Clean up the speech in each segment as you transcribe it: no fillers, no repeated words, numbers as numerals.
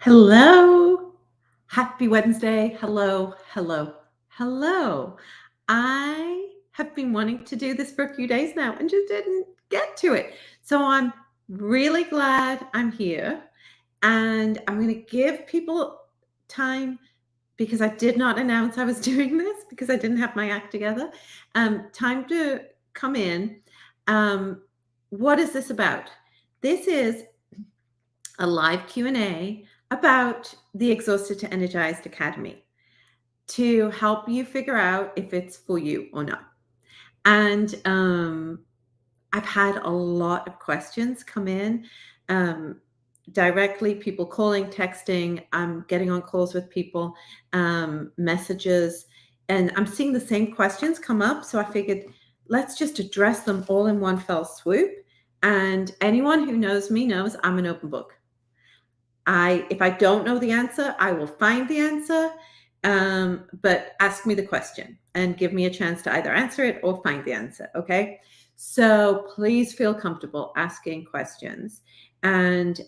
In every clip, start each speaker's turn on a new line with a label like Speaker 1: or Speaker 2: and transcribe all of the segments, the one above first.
Speaker 1: Hello. Happy Wednesday. Hello, hello, hello. I have been wanting to do this for a few days now and just didn't get to it. So I'm really glad I'm here and I'm going to give people time because I did not announce I was doing this because I didn't have my act together. Time to come in. Um, what is this about? This is a live Q&A about the Exhausted to Energized Academy to help you figure out if it's for you or not. And I've had a lot of questions come in directly, people calling, texting. I'm getting on calls with people, messages, and I'm seeing the same questions come up. So I figured let's just address them all in one fell swoop. And anyone who knows me knows I'm an open book. If I don't know the answer, I will find the answer. But ask me the question and give me a chance to either answer it or find the answer. Okay. So please feel comfortable asking questions. And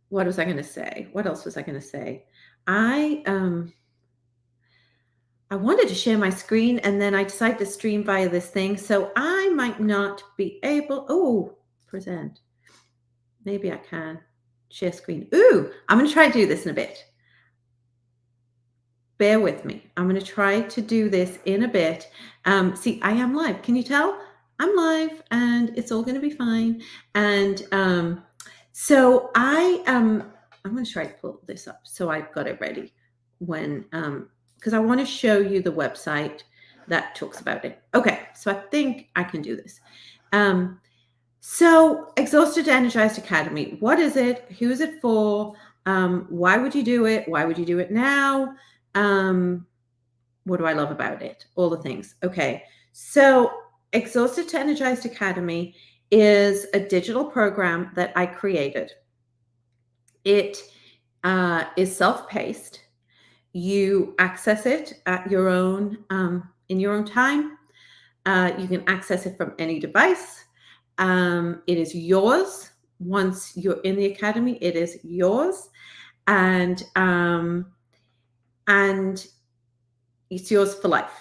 Speaker 1: what was I going to say? What else was I going to say? I wanted to share my screen and then I decided to stream via this thing. So I might not be able. Oh, present. Maybe I can share screen. Ooh, I'm going to try to do this in a bit. Bear with me. I'm going to try to do this in a bit. See, I am live. Can you tell? I'm live and it's all going to be fine. And so I'm going to try to pull this up so I've got it ready when, because I want to show you the website that talks about it. Okay, so I think I can do this. So Exhausted to Energized Academy, what is it? Who is it for? Why would you do it? Why would you do it now? What do I love about it? All the things. Okay. So Exhausted to Energized Academy is a digital program that I created. It is self-paced. You access it at your own, in your own time. You can access it from any device. It is yours. Once you're in the academy, it is yours. And it's yours for life.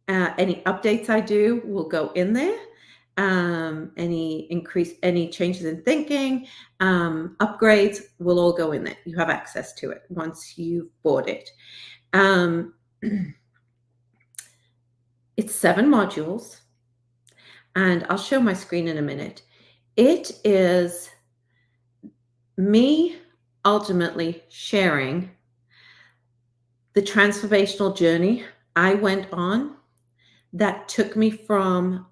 Speaker 1: Any updates I do will go in there. Any changes in thinking, upgrades will all go in there. You have access to it once you've bought it. It's 7 modules, and I'll show my screen in a minute. It is me ultimately sharing the transformational journey I went on that took me from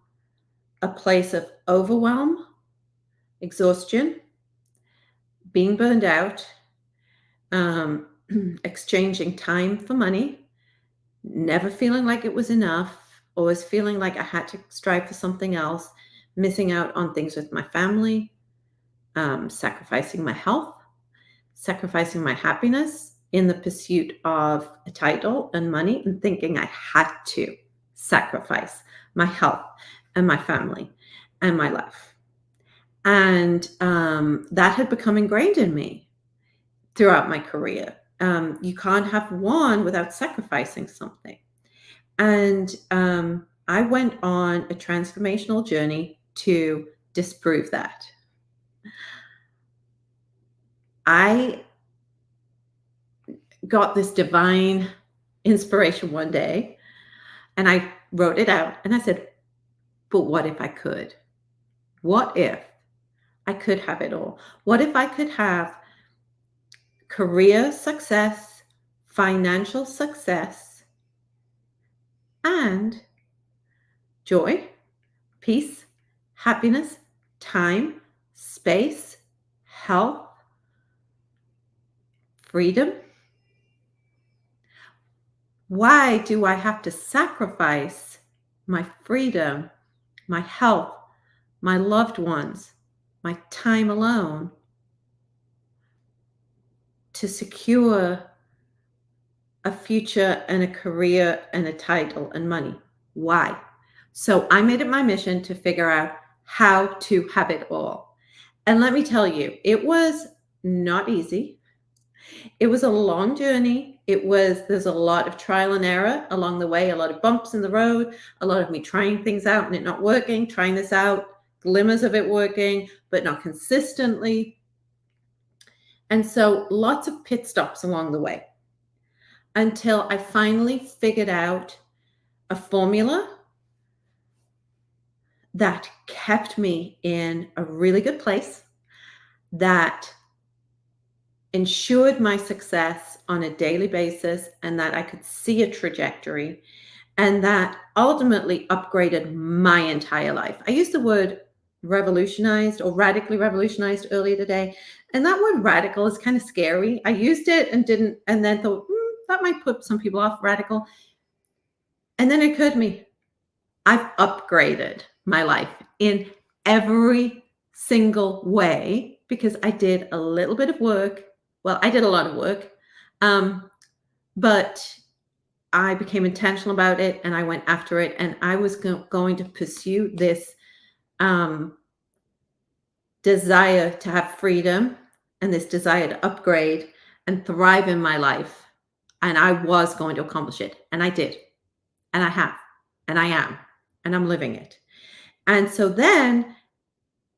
Speaker 1: a place of overwhelm, exhaustion, being burned out, exchanging time for money, never feeling like it was enough, always feeling like I had to strive for something else, missing out on things with my family, sacrificing my health, sacrificing my happiness in the pursuit of a title and money, and thinking I had to sacrifice my health and my family and my life. And that had become ingrained in me throughout my career. You can't have one without sacrificing something. And I went on a transformational journey to disprove that. I got this divine inspiration one day and I wrote it out and I said, but what if I could? What if I could have it all? What if I could have career success, financial success, and joy, peace, happiness, time, space, health, freedom? Why do I have to sacrifice my freedom, my health, my loved ones, my time alone to secure a future and a career and a title and money? Why? So I made it my mission to figure out how to have it all. And let me tell you, it was not easy. It was a long journey. There's a lot of trial and error along the way, a lot of bumps in the road, a lot of me trying things out and it not working, trying this out, glimmers of it working, but not consistently. And so lots of pit stops along the way until I finally figured out a formula that kept me in a really good place, that ensured my success on a daily basis, and that I could see a trajectory, and that ultimately upgraded my entire life. I used the word revolutionized or radically revolutionized earlier today. And that word radical is kind of scary. I used it and didn't, and then thought, that might put some people off radical. And then it occurred to me, I've upgraded my life in every single way because I did a little bit of work. Well, I did a lot of work, but I became intentional about it and I went after it. And I was going to pursue this desire to have freedom and this desire to upgrade and thrive in my life. And I was going to accomplish it. And I did. And I have. And I am. And I'm living it. And so then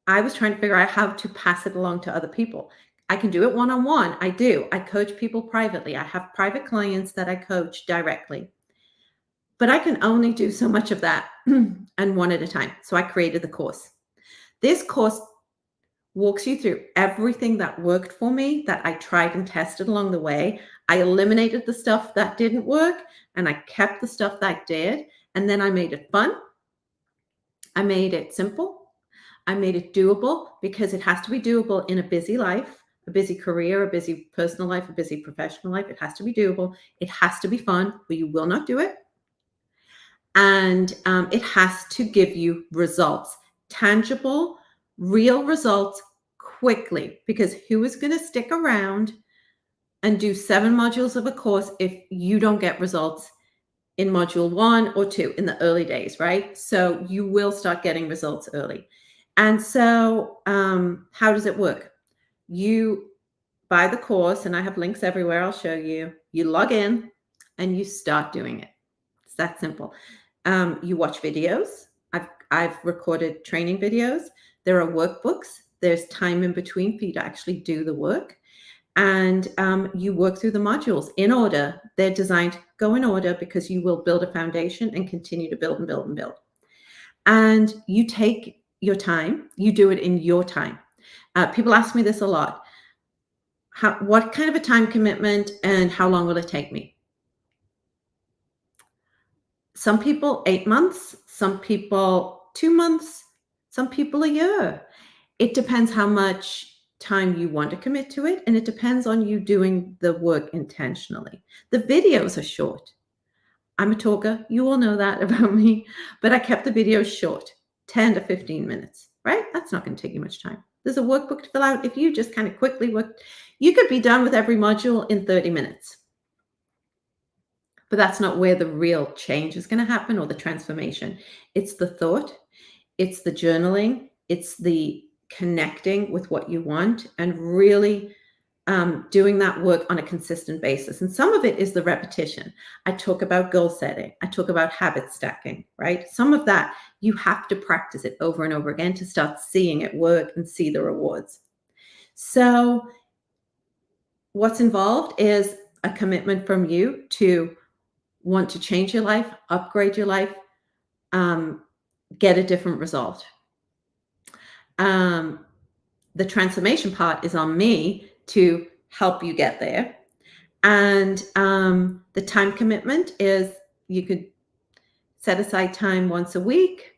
Speaker 1: I was trying to figure out how to pass it along to other people. I can do it one-on-one. I do. I coach people privately. I have private clients that I coach directly. But I can only do so much of that and one at a time. So I created the course. This course walks you through everything that worked for me, that I tried and tested along the way. I eliminated the stuff that didn't work and I kept the stuff that did. And then I made it fun. I made it simple. I made it doable because it has to be doable in a busy life, a busy career, a busy personal life, a busy professional life. It has to be doable. It has to be fun, or you will not do it. And it has to give you results, tangible, real results quickly, because who is going to stick around and do 7 modules of a course if you don't get results in module 1 or 2 in the early days, right? So you will start getting results early. And so how does it work? You buy the course, and I have links everywhere. I'll show you. You log in and you start doing it. It's that simple. You watch videos. I've recorded training videos. There are workbooks. There's time in between for you to actually do the work. And you work through the modules in order. They're designed to go in order because you will build a foundation and continue to build and build and build. And you take your time. You do it in your time. People ask me this a lot. What kind of a time commitment and how long will it take me? Some people 8 months, some people 2 months, some people a year. It depends how much time you want to commit to it, and it depends on you doing the work intentionally. The videos are short. I'm a talker. You all know that about me, but I kept the videos short, 10 to 15 minutes, right? That's not going to take you much time. There's a workbook to fill out. If you just kind of quickly work, you could be done with every module in 30 minutes. But that's not where the real change is going to happen or the transformation. It's the thought, it's the journaling, it's the connecting with what you want and really doing that work on a consistent basis. And some of it is the repetition. I talk about goal setting. I talk about habit stacking, right? Some of that, you have to practice it over and over again to start seeing it work and see the rewards. So what's involved is a commitment from you to want to change your life, upgrade your life, get a different result. The transformation part is on me to help you get there. And the time commitment is you could set aside time once a week,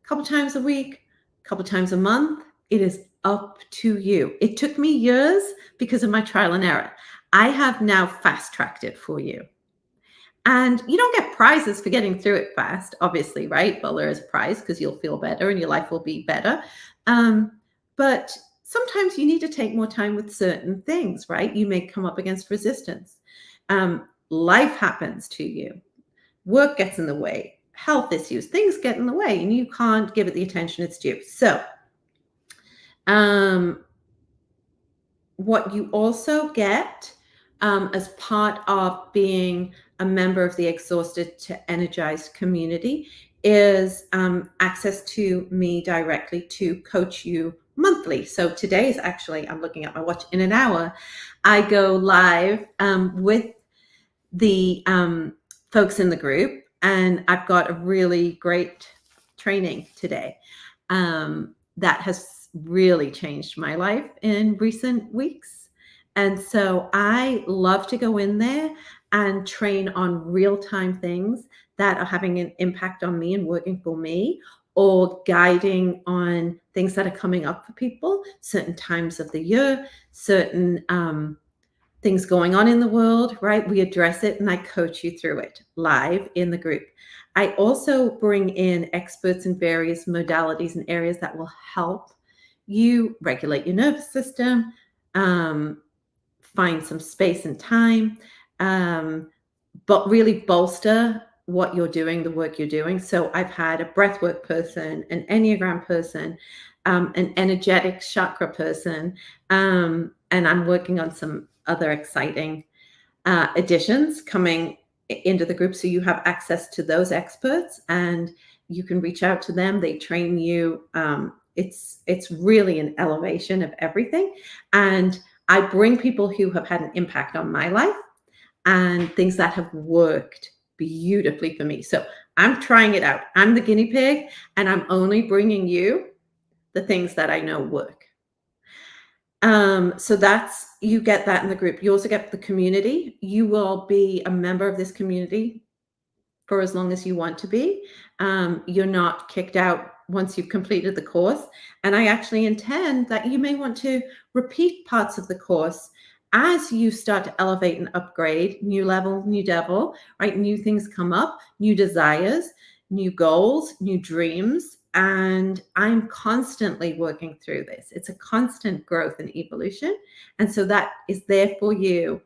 Speaker 1: a couple times a week, a couple times a month. It is up to you. It took me years because of my trial and error. I have now fast-tracked it for you. And you don't get prizes for getting through it fast, obviously, right? Well, there is a prize because you'll feel better and your life will be better. But sometimes you need to take more time with certain things, right? You may come up against resistance. Life happens to you. Work gets in the way. Health issues, things get in the way, and you can't give it the attention it's due. So what you also get as part of being a member of the Exhausted to Energized community is access to me directly to coach you monthly. So today is actually, I'm looking at my watch, in an hour, I go live with the folks in the group, and I've got a really great training today that has really changed my life in recent weeks. And so I love to go in there and train on real-time things that are having an impact on me and working for me, or guiding on things that are coming up for people, certain times of the year, certain things going on in the world, right? We address it and I coach you through it live in the group. I also bring in experts in various modalities and areas that will help you regulate your nervous system, find some space and time, but really bolster what you're doing, the work you're doing. So I've had a breathwork person, an Enneagram person, an energetic chakra person, and I'm working on some other exciting additions coming into the group. So you have access to those experts and you can reach out to them. They train you. It's really an elevation of everything. And I bring people who have had an impact on my life and things that have worked beautifully for me. So I'm trying it out. I'm the guinea pig, and I'm only bringing you the things that I know work. So that's, you get that in the group. You also get the community. You will be a member of this community for as long as you want to be. You're not kicked out once you've completed the course. And I actually intend that you may want to repeat parts of the course as you start to elevate and upgrade, new level, new devil, right? New things come up, new desires, new goals, new dreams. And I'm constantly working through this. It's a constant growth and evolution. And so that is there for you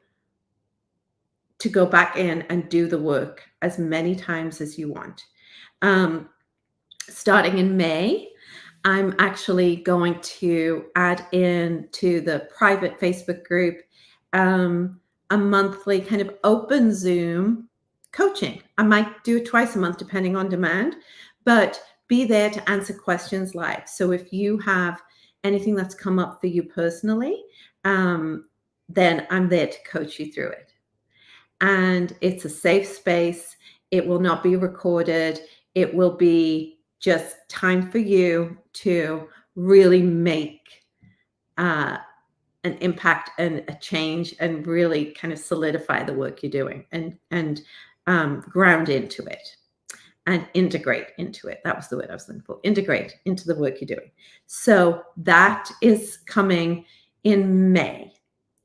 Speaker 1: to go back in and do the work as many times as you want. Starting in May, I'm actually going to add in to the private Facebook group a monthly kind of open Zoom coaching. I might do it twice a month depending on demand, but be there to answer questions live. So if you have anything that's come up for you personally, then I'm there to coach you through it. And it's a safe space. It will not be recorded. It will be just time for you to really make an impact and a change, and really kind of solidify the work you're doing, and ground into it and integrate into it. That was the word I was looking for. Integrate into the work you're doing. So that is coming in May.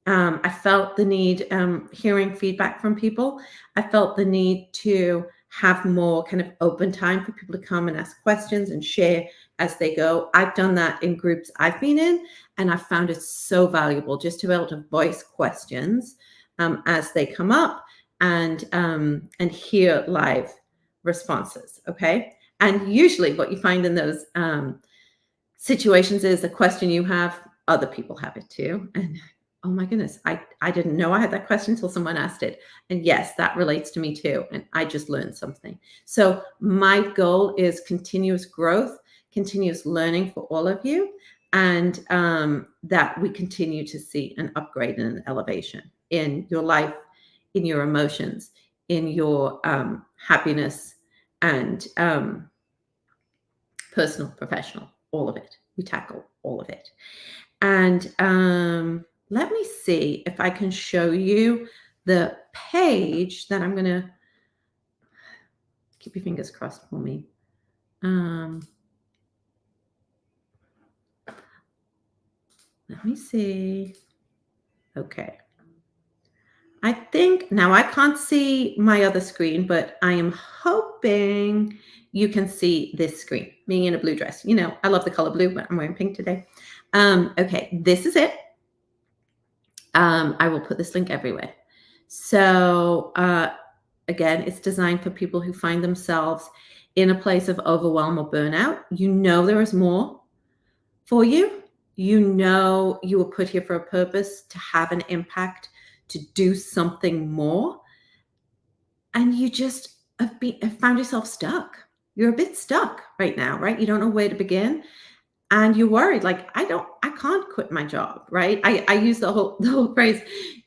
Speaker 1: I felt the need, hearing feedback from people, I felt the need to have more kind of open time for people to come and ask questions and share as they go. I've done that in groups I've been in, and I've found it so valuable just to be able to voice questions as they come up, and hear live responses. Okay. And usually what you find in those situations is a question you have, other people have it too. And oh my goodness, I didn't know I had that question until someone asked it. And yes, that relates to me too. And I just learned something. So my goal is continuous growth, continuous learning for all of you, and that we continue to see an upgrade and an elevation in your life, in your emotions, in your happiness, and personal, professional, all of it. We tackle all of it. And let me see if I can show you the page that I'm going to, keep your fingers crossed for me. Let me see. Okay. I think now I can't see my other screen, but I am hoping you can see this screen, me in a blue dress. You know, I love the color blue, but I'm wearing pink today. Okay, this is it. I will put this link everywhere. So again, it's designed for people who find themselves in a place of overwhelm or burnout. You know there is more for you. You know you were put here for a purpose, to have an impact, to do something more, and you just have found yourself stuck. You're a bit stuck right now, right? You don't know where to begin, and you're worried, like, I can't quit my job, right? I use the whole phrase,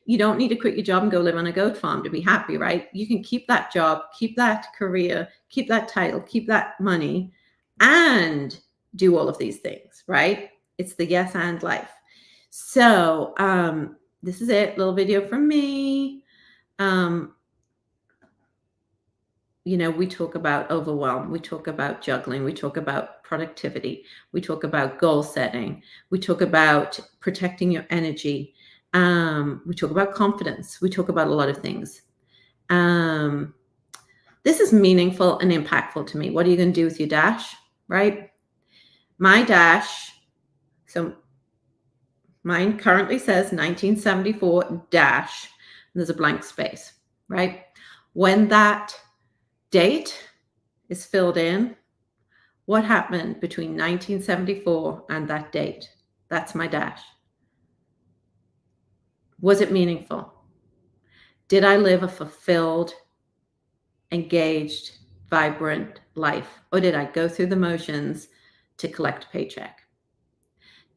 Speaker 1: you don't need to quit your job and go live on a goat farm to be happy, right? You can keep that job, keep that career, keep that title, keep that money, and do all of these things, right? It's the yes and life. So this is it, little video from me. Um, we talk about overwhelm, we talk about juggling, we talk about productivity, we talk about goal setting, we talk about protecting your energy, we talk about confidence, we talk about a lot of things. This is meaningful and impactful to me. What are you going to do with your dash, right? My dash, so mine currently says 1974 dash, and there's a blank space, right? When that date is filled in, what happened between 1974 and that date? That's my dash. Was it meaningful? Did I live a fulfilled, engaged, vibrant life? Or did I go through the motions to collect a paycheck?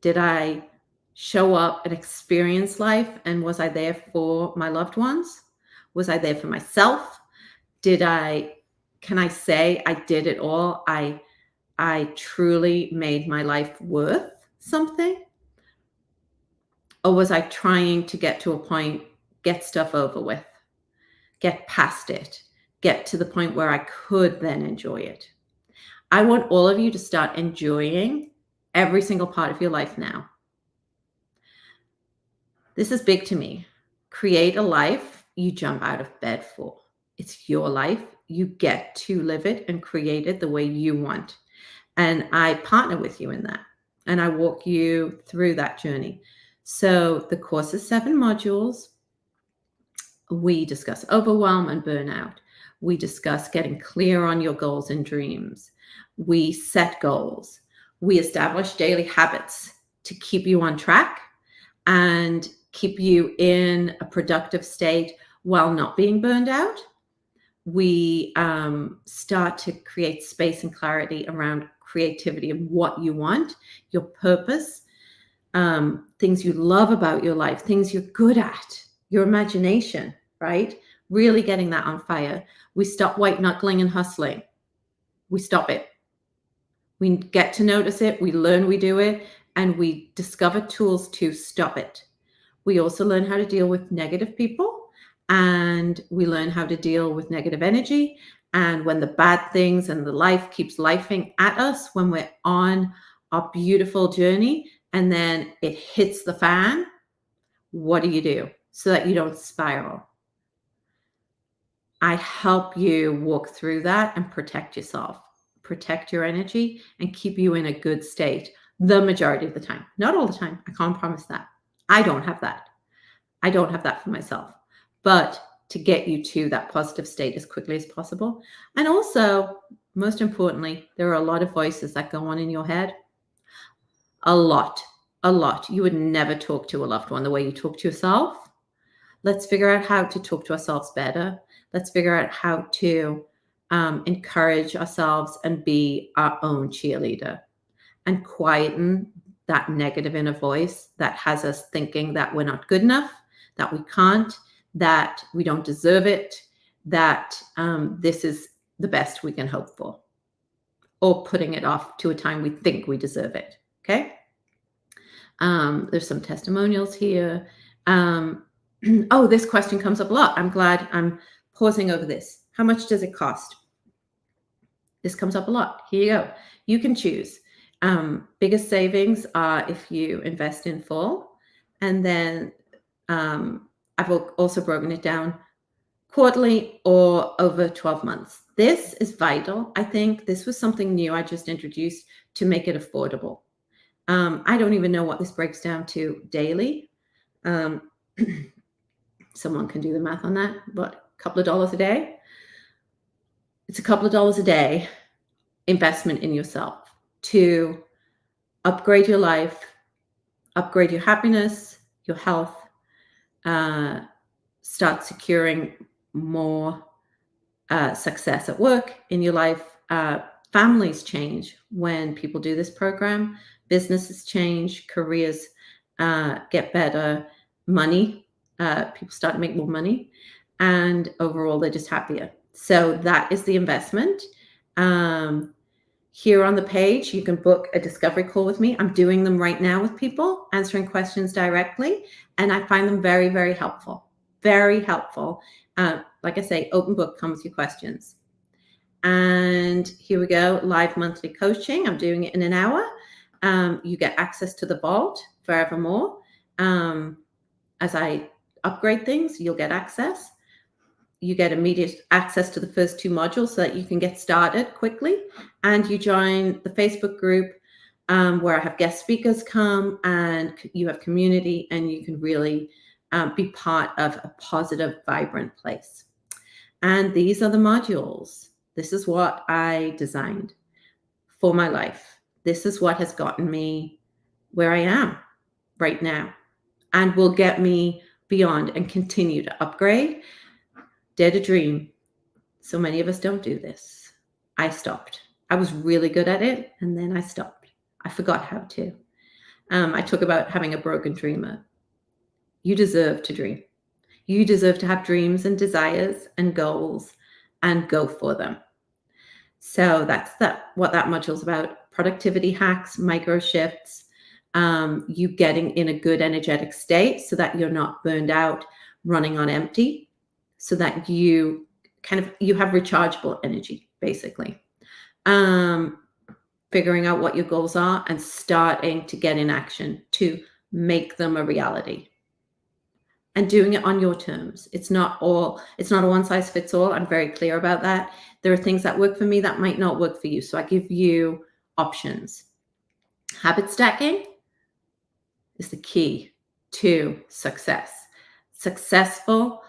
Speaker 1: Did I show up and experience life? And was I there for my loved ones? Was I there for myself? Can I say I did it all? I truly made my life worth something? Or was I trying to get to a point, get stuff over with, get past it, get to the point where I could then enjoy it? I want all of you to start enjoying every single part of your life now. This is big to me. Create a life you jump out of bed for. It's your life. You get to live it and create it the way you want. And I partner with you in that. And I walk you through that journey. So the course is 7 modules. We discuss overwhelm and burnout. We discuss getting clear on your goals and dreams. We set goals. We establish daily habits to keep you on track and keep you in a productive state while not being burned out. We start to create space and clarity around creativity and what you want, your purpose, things you love about your life, things you're good at, your imagination, right? Really getting that on fire. We stop white knuckling and hustling. We stop it. We get to notice it. We learn we do it, and we discover tools to stop it. We also learn how to deal with negative people, and we learn how to deal with negative energy. And when the bad things and the life keeps lifing at us, when we're on our beautiful journey and then it hits the fan, what do you do so that you don't spiral? I help you walk through that and protect yourself, protect your energy, and keep you in a good state the majority of the time. Not all the time. I can't promise that. I don't have that. I don't have that for myself. But to get you to that positive state as quickly as possible. And also, most importantly, there are a lot of voices that go on in your head. A lot. You would never talk to a loved one the way you talk to yourself. Let's figure out how to talk to ourselves better. Let's figure out how to encourage ourselves and be our own cheerleader and quieten that negative inner voice that has us thinking that we're not good enough, that we can't, that we don't deserve it, that this is the best we can hope for, or putting it off to a time we think we deserve it. Okay. There's some testimonials here. Oh, this question comes up a lot. I'm glad I'm pausing over this. How much does it cost? This comes up a lot. Here you go. You can choose. Biggest savings are if you invest in full. And then I've also broken it down quarterly or over 12 months. This is vital. I think this was something new I just introduced to make it affordable. I don't even know what this breaks down to daily. Someone can do the math on that, but a couple of dollars a day. It's a couple of dollars a day investment in yourself to upgrade your life, upgrade your happiness, your health, uh, start securing more success at work, in your life. Families change when people do this program. Businesses change, careers get better, money, people start to make more money, and overall they're just happier. So that is the investment. Um, Here on the page, you can book a discovery call with me. I'm doing them right now with people, answering questions directly, and I find them very, very helpful. Very helpful. Like I say, open book, come with your questions. And here we go, live monthly coaching. I'm doing it in an hour. You get access to the vault forevermore. As I upgrade things, you'll get access. You get immediate access to the first 2 modules so that you can get started quickly. And you join the Facebook group where I have guest speakers come, and you have community, and you can really be part of a positive, vibrant place. And these are the modules. This is what I designed for my life. This is what has gotten me where I am right now and will get me beyond and continue to upgrade. Dare to dream. So many of us don't do this. I stopped. I was really good at it, and then I stopped. I forgot how to. I talk about having a broken dreamer. You deserve to dream. You deserve to have dreams and desires and goals and go for them. So that's what that module is about. Productivity hacks, micro shifts, you getting in a good energetic state so that you're not burned out, running on empty, so that you have rechargeable energy, basically. Figuring out what your goals are and starting to get in action to make them a reality. And doing it on your terms. It's not a one size fits all. I'm very clear about that. There are things that work for me that might not work for you. So I give you options. Habit stacking is the key to success. Successful,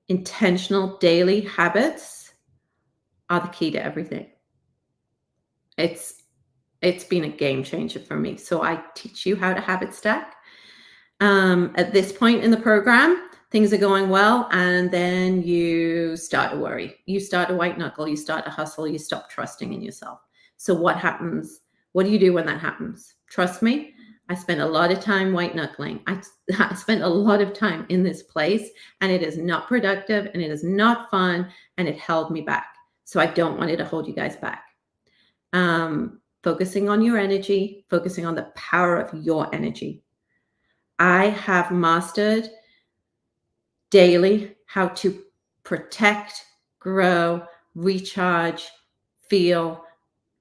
Speaker 1: intentional daily habits are the key to everything. It's been a game changer for me. So I teach you how to habit stack. At this point in the program, things are going well, and then you start to worry. You start to white knuckle. You start to hustle. You stop trusting in yourself. So what happens? What do you do when that happens? Trust me, I spent a lot of time white knuckling. I spent a lot of time in this place, and it is not productive, and it is not fun, and it held me back. So I don't want it to hold you guys back. Focusing on your energy, focusing on the power of your energy. I have mastered daily how to protect, grow, recharge, feel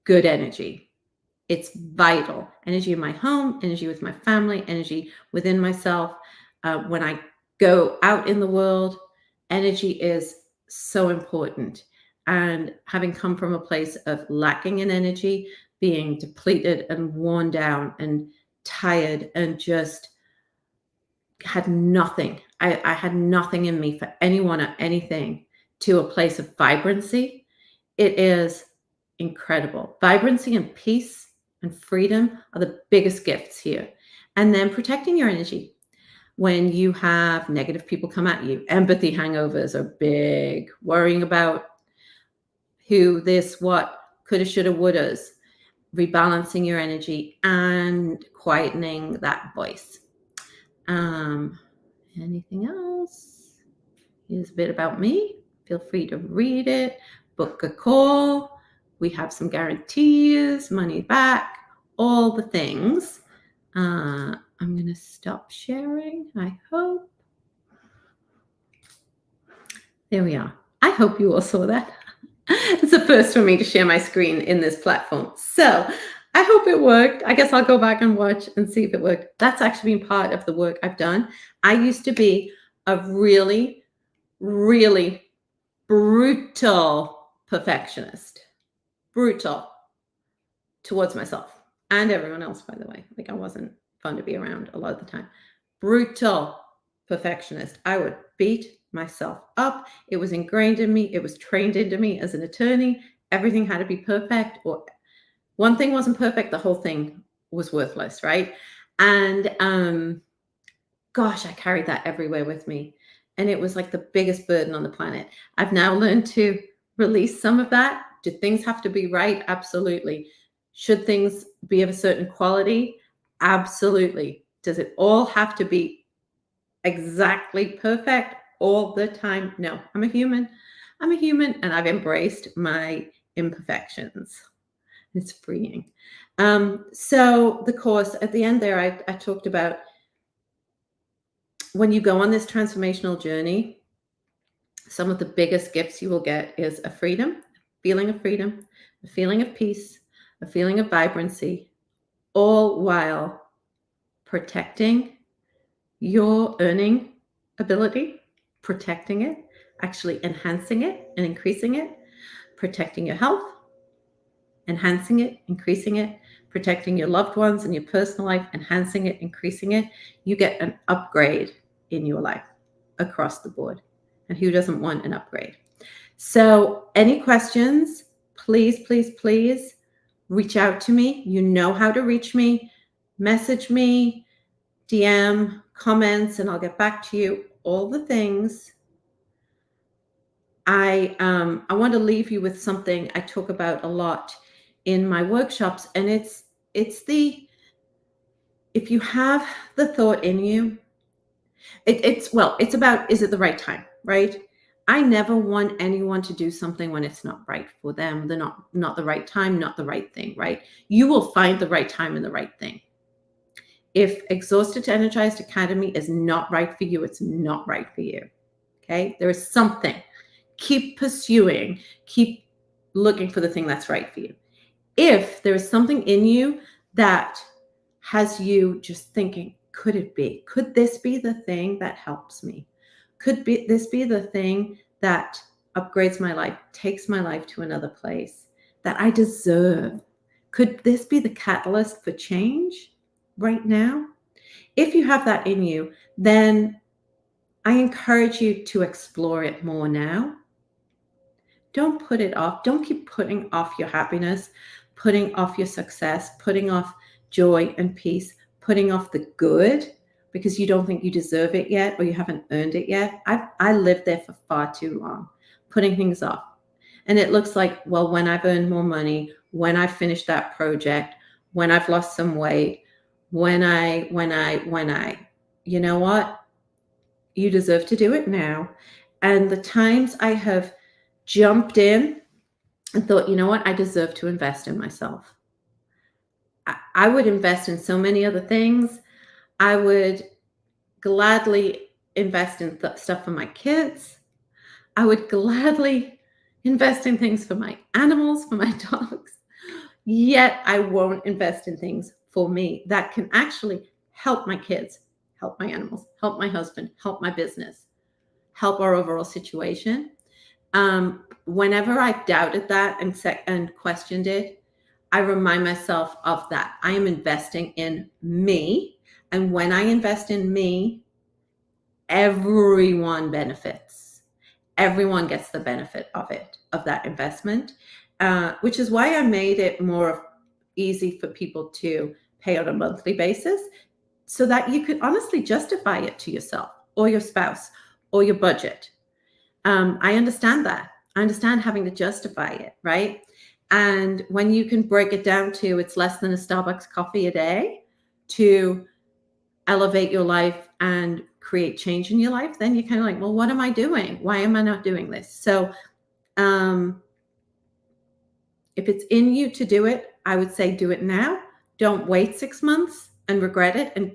Speaker 1: good energy. It's vital. Energy in my home, energy with my family, energy within myself. When I go out in the world, energy is so important. And having come from a place of lacking in energy, being depleted and worn down and tired and just had nothing. I had nothing in me for anyone or anything, to a place of vibrancy. It is incredible. Vibrancy and peace and freedom are the biggest gifts here. And then protecting your energy. When you have negative people come at you, empathy hangovers are big. Worrying about who, this, what, coulda, shoulda, wouldas. Rebalancing your energy and quietening that voice. Anything else? Here's a bit about me. Feel free to read it, book a call. We have some guarantees, money back, all the things. I'm going to stop sharing, I hope. There we are. I hope you all saw that. It's the first for me to share my screen in this platform. So I hope it worked. I guess I'll go back and watch and see if it worked. That's actually been part of the work I've done. I used to be a really, really brutal perfectionist. Brutal towards myself and everyone else, by the way. Like, I wasn't fun to be around a lot of the time. Brutal perfectionist. I would beat myself up. It was ingrained in me. It was trained into me as an attorney. Everything had to be perfect, or one thing wasn't perfect, the whole thing was worthless, right? And gosh, I carried that everywhere with me. And it was like the biggest burden on the planet. I've now learned to release some of that. Do things have to be right? Absolutely. Should things be of a certain quality? Absolutely. Does it all have to be exactly perfect all the time? No, I'm a human. I'm a human, and I've embraced my imperfections. It's freeing. So the course at the end there, I talked about when you go on this transformational journey, some of the biggest gifts you will get is a feeling of freedom, a feeling of peace, a feeling of vibrancy, all while protecting your earning ability, protecting it, actually enhancing it and increasing it, protecting your health, enhancing it, increasing it, protecting your loved ones and your personal life, enhancing it, increasing it. You get an upgrade in your life across the board. And who doesn't want an upgrade? So, any questions, please, please, please reach out to me. You know how to reach me. Message me, DM, comments, and I'll get back to you. All the things. I want to leave you with something I talk about a lot in my workshops, and it's the if you have the thought in you, it's about, is it the right time, right? I never want anyone to do something when it's not right for them. They're not the right time, not the right thing, right? You will find the right time and the right thing. If Exhausted to Energized Academy is not right for you, it's not right for you. Okay? There is something. Keep pursuing, keep looking for the thing that's right for you. If there is something in you that has you just thinking, could it be? Could this be the thing that helps me? Could this be the thing that upgrades my life, takes my life to another place that I deserve? Could this be the catalyst for change right now? If you have that in you, then I encourage you to explore it more now. Don't put it off. Don't keep putting off your happiness, putting off your success, putting off joy and peace, putting off the good because you don't think you deserve it yet or you haven't earned it yet. I lived there for far too long, putting things off. And it looks like, well, when I've earned more money, when I've finished that project, when I've lost some weight, when I, you know what? You deserve to do it now. And the times I have jumped in and thought, you know what, I deserve to invest in myself. I would invest in so many other things. I would gladly invest in stuff for my kids. I would gladly invest in things for my animals, for my dogs. Yet I won't invest in things for me that can actually help my kids, help my animals, help my husband, help my business, help our overall situation. Whenever I've doubted that and questioned it, I remind myself of that. I am investing in me. And when I invest in me, everyone benefits. Everyone gets the benefit of it, of that investment, which is why I made it more easy for people to pay on a monthly basis so that you could honestly justify it to yourself or your spouse or your budget. I understand that. I understand having to justify it, right? And when you can break it down to it's less than a Starbucks coffee a day to elevate your life and create change in your life, then you're kind of like, well, what am I doing? Why am I not doing this? So if it's in you to do it, I would say do it now. Don't wait 6 months and regret it. And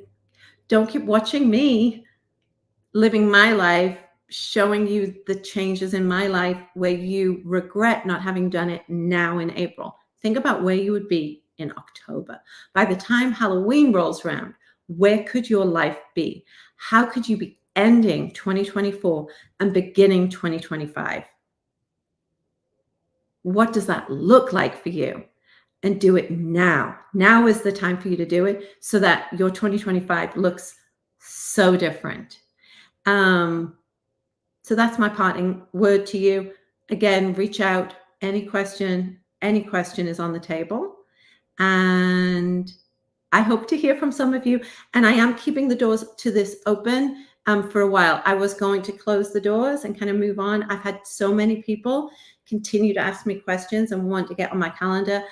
Speaker 1: don't keep watching me living my life, showing you the changes in my life where you regret not having done it now in April. Think about where you would be in October. By the time Halloween rolls around, where could your life be? How could you be ending 2024 and beginning 2025? What does that look like for you? And do it now. Now is the time for you to do it so that your 2025 looks so different. So that's my parting word to you. Again, reach out. Any question is on the table. And I hope to hear from some of you, and I am keeping the doors to this open for a while. I was going to close the doors and kind of move on. I've had so many people continue to ask me questions and want to get on my calendar.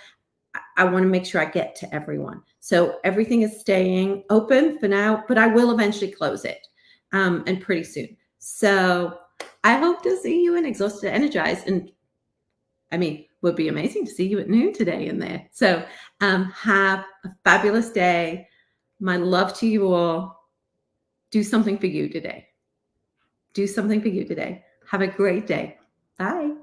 Speaker 1: I want to make sure I get to everyone. So everything is staying open for now, but I will eventually close it and pretty soon. So I hope to see you in Exhausted Energized. And I mean, would be amazing to see you at noon today in there. So have a fabulous day. My love to you all. Do something for you today. Do something for you today. Have a great day. Bye.